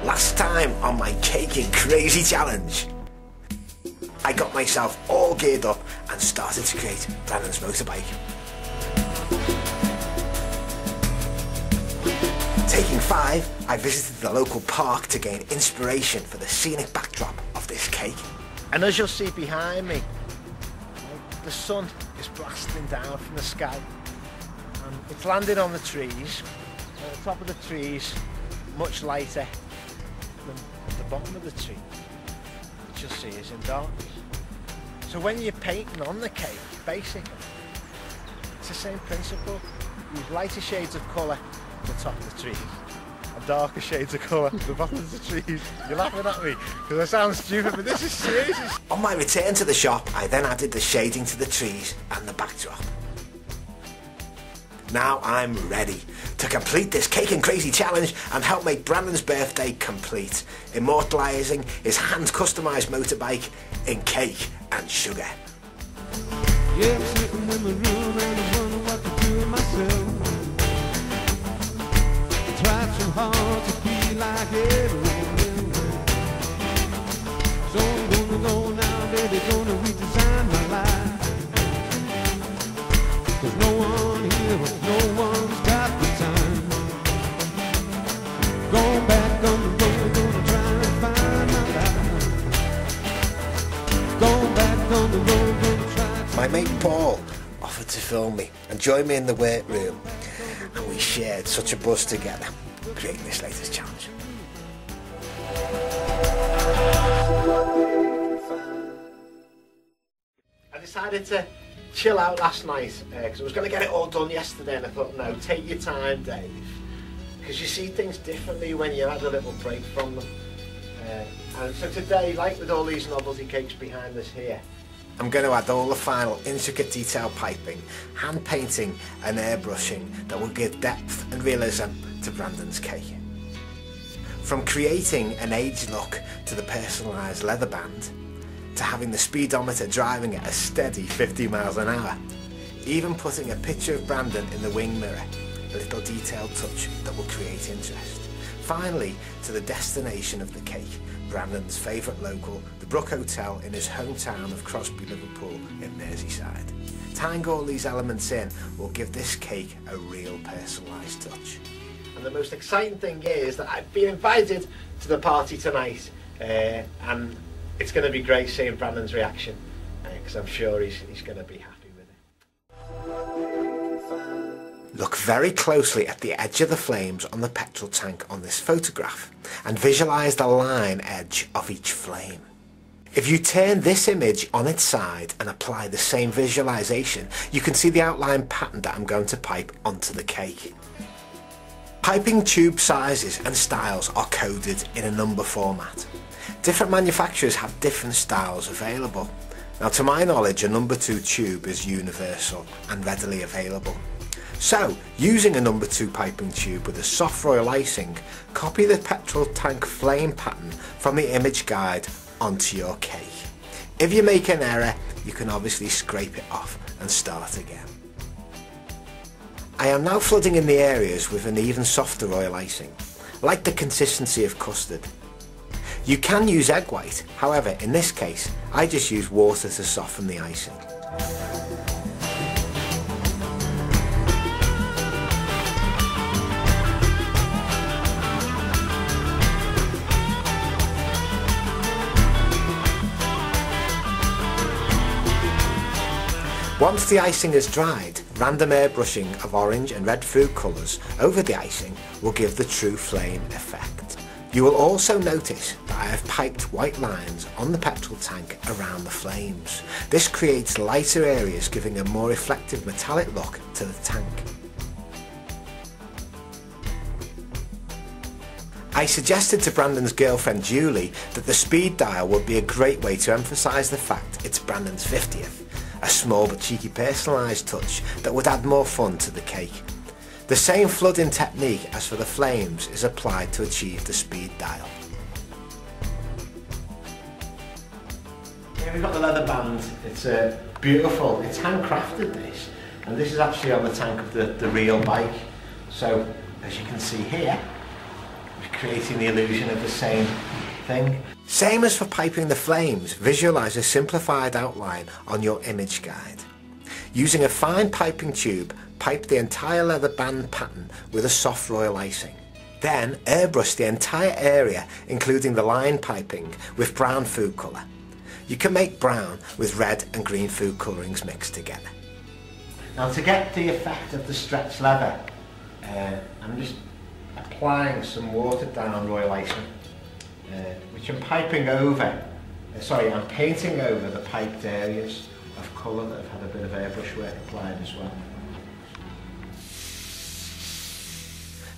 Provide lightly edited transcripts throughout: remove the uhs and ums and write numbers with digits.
Last time on my caking crazy challenge, I got myself all geared up and started to create Brandon's motorbike. Taking 5, I visited the local park to gain inspiration for the scenic backdrop of this cake. And as you'll see behind me, the sun is blasting down from the sky and it's landing on the trees. At the top of the trees, much lighter than at the bottom of the tree, which you'll see is in darkness. So when you're painting on the cake, basically, it's the same principle. Use lighter shades of colour at the top of the trees and darker shades of colour at the bottom of the trees. You're laughing at me because I sound stupid, but this is serious. On my return to the shop, I then added the shading to the trees and the backdrop. Now I'm ready to complete this cake and crazy challenge and help make Brandon's birthday complete, immortalising his hand-customised motorbike in cake and sugar. Yeah, I'm sitting in the room and I wonder what to do with myself. I tried so hard to be like everyone else. So I'm gonna go now, baby, gonna redesign my life. 'Cause no one here, no one's got the time. Going back on the road, gonna try and find my life. Going back on the road, gonna try. My mate Paul offered to film me and join me in the workroom, and we shared such a buzz together, creating this latest challenge. I decided to chill out last night because I was going to get it all done yesterday, and I thought, no, take your time, Dave, because you see things differently when you had a little break from them. And so today, like with all these novelty cakes behind us here, I'm going to add all the final intricate detail piping, hand painting and airbrushing that will give depth and realism to Brandon's cake. From creating an aged look to the personalised leather band, to having the speedometer driving at a steady 50 miles an hour, even putting a picture of Brandon in the wing mirror, a little detailed touch that will create interest. Finally, to the destination of the cake, Brandon's favourite local, the Brook Hotel in his hometown of Crosby, Liverpool in Merseyside. Tying all these elements in will give this cake a real personalised touch. And the most exciting thing is that I've been invited to the party tonight, and it's going to be great seeing Brandon's reaction, because I'm sure he's going to be happy with it. Look very closely at the edge of the flames on the petrol tank on this photograph and visualise the line edge of each flame. If you turn this image on its side and apply the same visualisation, you can see the outline pattern that I'm going to pipe onto the cake. Piping tube sizes and styles are coded in a number format. Different manufacturers have different styles available. Now, to my knowledge, a number 2 tube is universal and readily available. So, using a number 2 piping tube with a soft royal icing, copy the petrol tank flame pattern from the image guide onto your cake. If you make an error, you can obviously scrape it off and start again. I am now flooding in the areas with an even softer royal icing, like the consistency of custard. You can use egg white, however in this case I just use water to soften the icing. Once the icing is dried, random airbrushing of orange and red food colours over the icing will give the true flame effect. You will also notice that I have piped white lines on the petrol tank around the flames. This creates lighter areas, giving a more reflective metallic look to the tank. I suggested to Brandon's girlfriend Julie that the speed dial would be a great way to emphasise the fact it's Brandon's 50th, a small but cheeky personalised touch that would add more fun to the cake. The same flooding technique as for the flames is applied to achieve the speed dial. Here we've got the leather band. It's beautiful. It's handcrafted, this, and this is actually on the tank of the real bike. So as you can see here, we've creating the illusion of the same thing. Same as for piping the flames, visualise a simplified outline on your image guide. Using a fine piping tube, pipe the entire leather band pattern with a soft royal icing. Then airbrush the entire area, including the line piping, with brown food colour. You can make brown with red and green food colourings mixed together. Now, to get the effect of the stretched leather, I'm just applying some watered down royal icing, which I'm piping over, I'm painting over the piped areas of colour that have had a bit of airbrush work applied as well.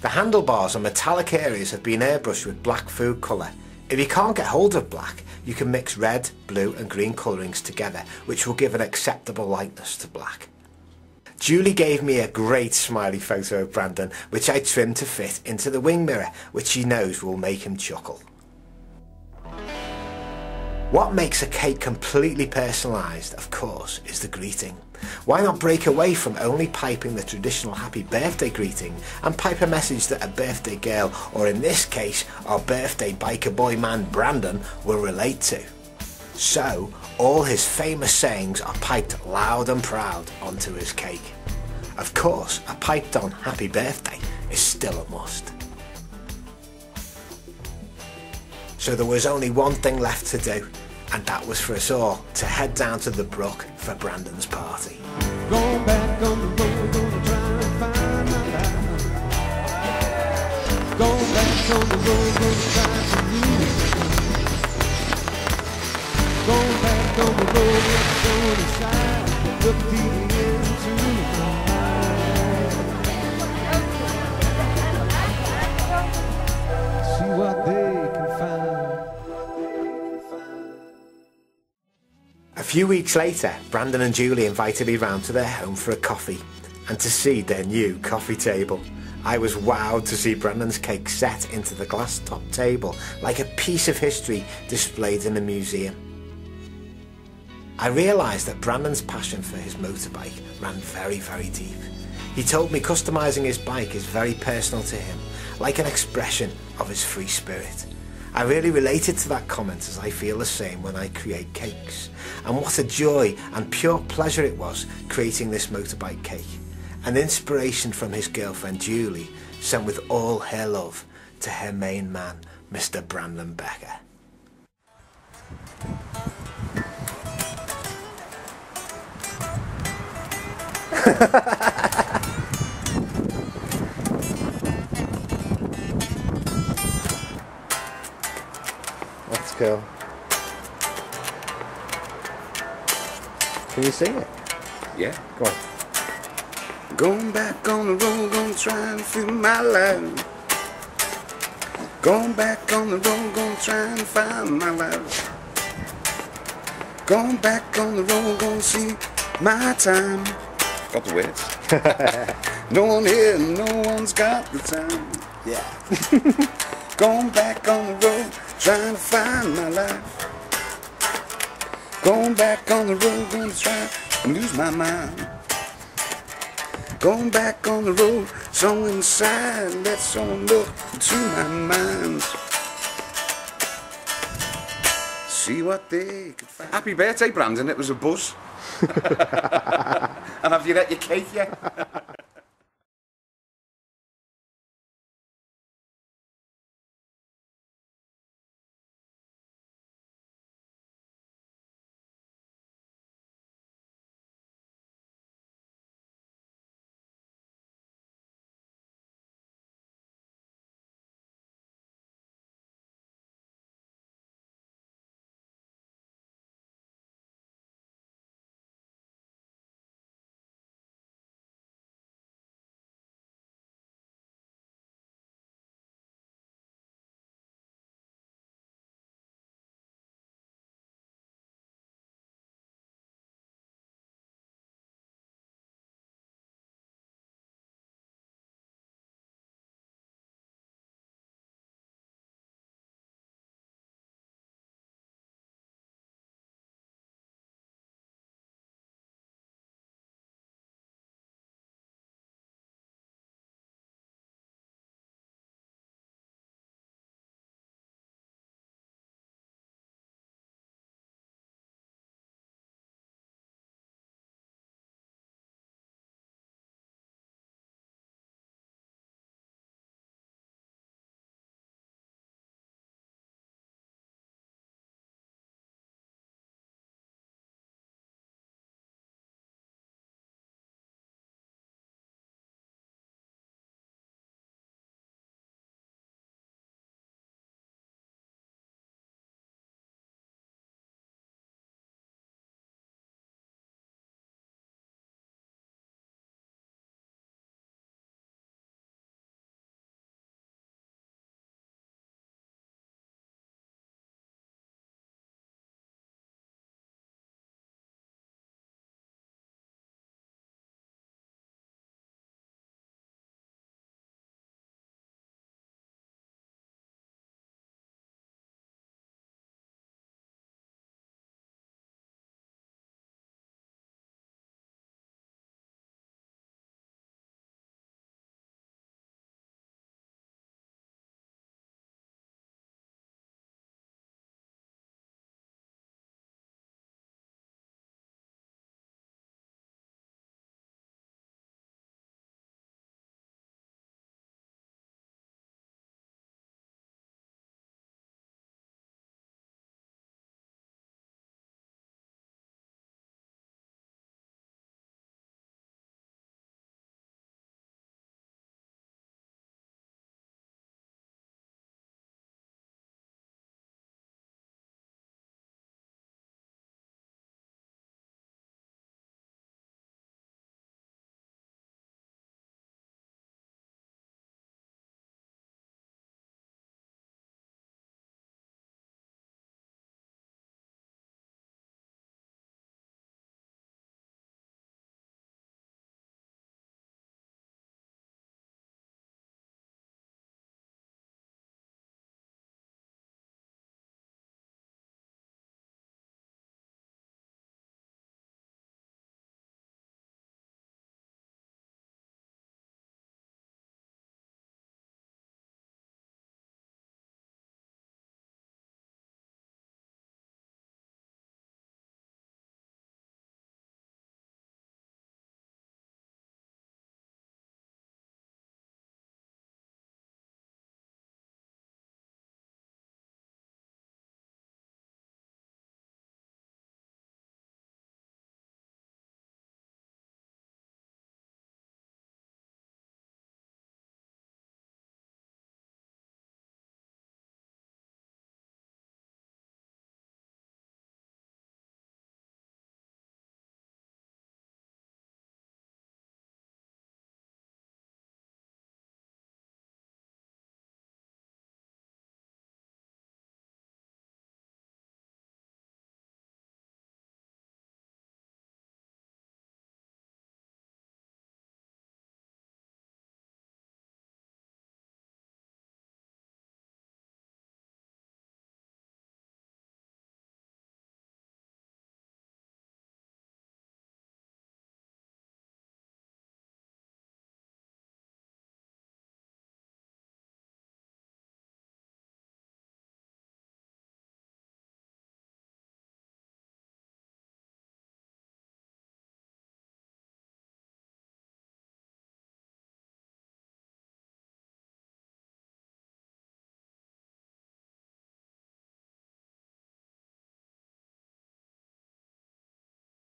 The handlebars and metallic areas have been airbrushed with black food colour. If you can't get hold of black, you can mix red, blue and green colourings together, which will give an acceptable lightness to black. Julie gave me a great smiley photo of Brandon, which I trimmed to fit into the wing mirror, which she knows will make him chuckle. What makes a cake completely personalised, of course, is the greeting. Why not break away from only piping the traditional happy birthday greeting and pipe a message that a birthday girl, or in this case, our birthday biker boy man Brandon, will relate to? So, all his famous sayings are piped loud and proud onto his cake. Of course, a piped on happy birthday is still a must. So there was only one thing left to do, and that was for us all to head down to the brook for Brandon's party. Going back on the road, gonna try and find my life. Going back on the road, gonna try some music. Going back on the road, let's go inside. Look deeply into my eyes. See what they can find. A few weeks later, Brandon and Julie invited me round to their home for a coffee and to see their new coffee table. I was wowed to see Brandon's cake set into the glass top table like a piece of history displayed in a museum. I realised that Brandon's passion for his motorbike ran very, very deep. He told me customising his bike is very personal to him, like an expression of his free spirit. I really related to that comment, as I feel the same when I create cakes. And what a joy and pure pleasure it was creating this motorbike cake. An inspiration from his girlfriend Julie, sent with all her love to her main man, Mr. Brandon Becker. Let's go. Can you sing it? Yeah. Go on. Going back on the road, gonna try and feel my life. Going back on the road, gonna try and find my life. Going back on the road, gonna see my time. Got the words. No one here, no one's got the time. Yeah. Going back on the road, trying to find my life. Going back on the road, gonna try and lose my mind. Going back on the road, so inside, let someone look into my mind. See what they could find. Happy birthday, Brandon, it was a buzz. And have you got your cake yet?